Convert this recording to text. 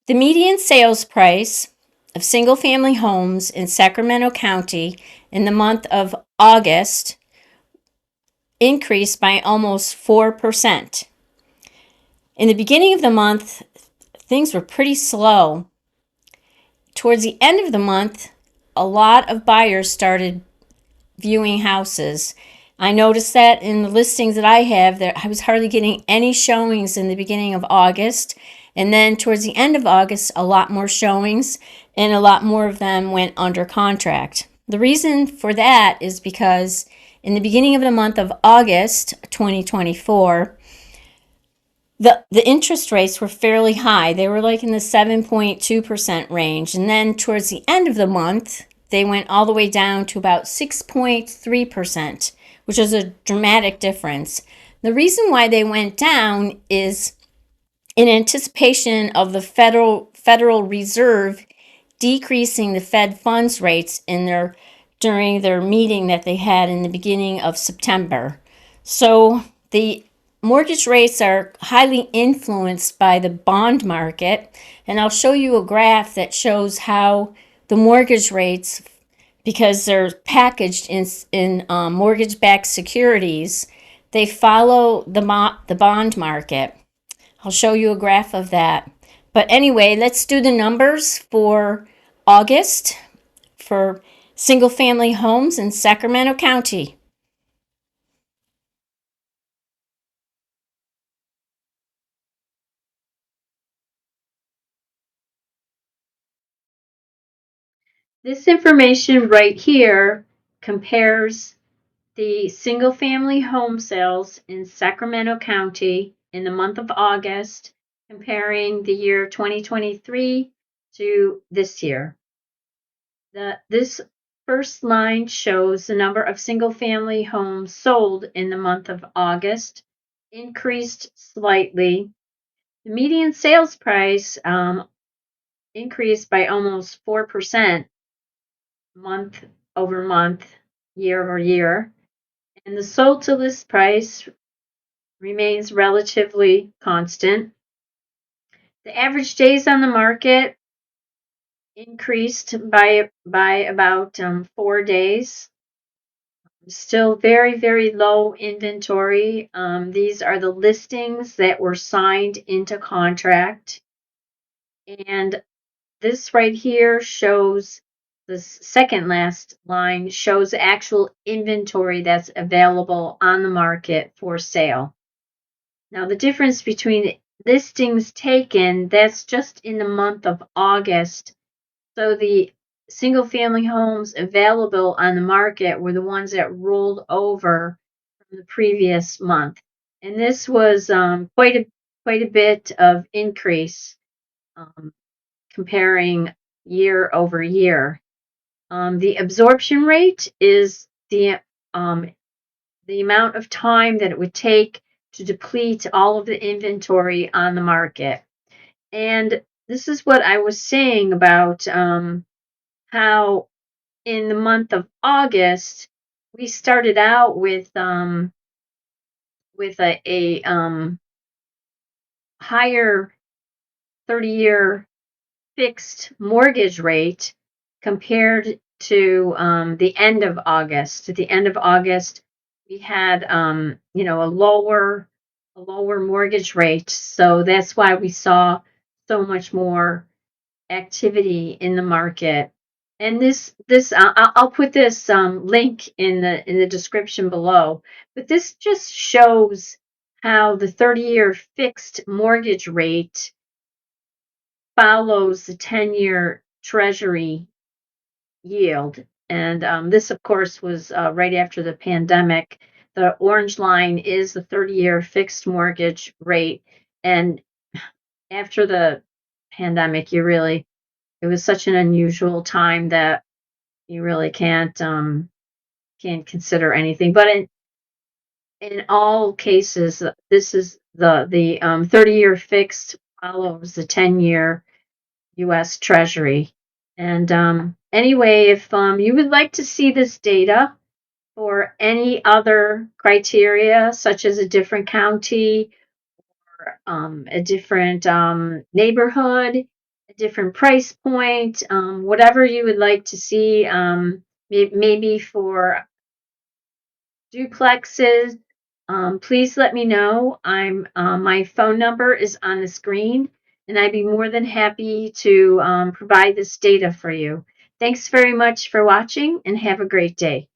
The median sales price of single-family homes in Sacramento County in the month of August increased by almost 4%. In the beginning of the month, things were pretty slow. Towards the end of the month, a lot of buyers started viewing houses. I noticed that in the listings that I have, that I was hardly getting any showings in the beginning of August. And then towards the end of August, a lot more showings, and a lot more of them went under contract. The reason for that is because in the beginning of the month of August 2024, the interest rates were fairly high. They were like in the 7.2% range. And then towards the end of the month, they went all the way down to about 6.3%, which is a dramatic difference. The reason why they went down is in anticipation of the Federal Reserve decreasing the Fed funds rates during their meeting that they had in the beginning of September. So the mortgage rates are highly influenced by the bond market, and I'll show you a graph that shows how the mortgage rates, because they're packaged in mortgage-backed securities, they follow the bond market. I'll show you a graph of that. But anyway, let's do the numbers for August for single-family homes in Sacramento County. This information right here compares the single-family home sales in Sacramento County in the month of August, comparing the year 2023 to this year. This first line shows the number of single-family homes sold in the month of August, increased slightly. The median sales price increased by almost 4% month over month, year over year. And the sold to list price remains relatively constant. The average days on the market increased by about 4 days. Still very, very low inventory. These are the listings that were signed into contract. And this right here shows, the second last line shows actual inventory that's available on the market for sale. Now, the difference between listings taken, that's just in the month of August. So the single family homes available on the market were the ones that rolled over from the previous month. And this was quite a bit of increase comparing year over year. The absorption rate is the amount of time that it would take to deplete all of the inventory on the market. And this is what I was saying about how in the month of August we started out with a higher 30-year fixed mortgage rate compared to the end of August. At the end of August, we had a lower mortgage rate, so that's why we saw so much more activity in the market. And this I'll put this link in the description below. But this just shows how the 30-year fixed mortgage rate follows the 10-year Treasury yield. And this, of course, was right after the pandemic. The orange line is the 30-year fixed mortgage rate. And after the pandemic, it was such an unusual time that you really can't consider anything. But in all cases, this is the 30-year fixed follows the 10-year U.S. Treasury. And anyway, if you would like to see this data for any other criteria, such as a different county or a different neighborhood, different price point, whatever you would like to see, maybe for duplexes, please let me know. My phone number is on the screen, and I'd be more than happy to provide this data for you. Thanks very much for watching, and have a great day.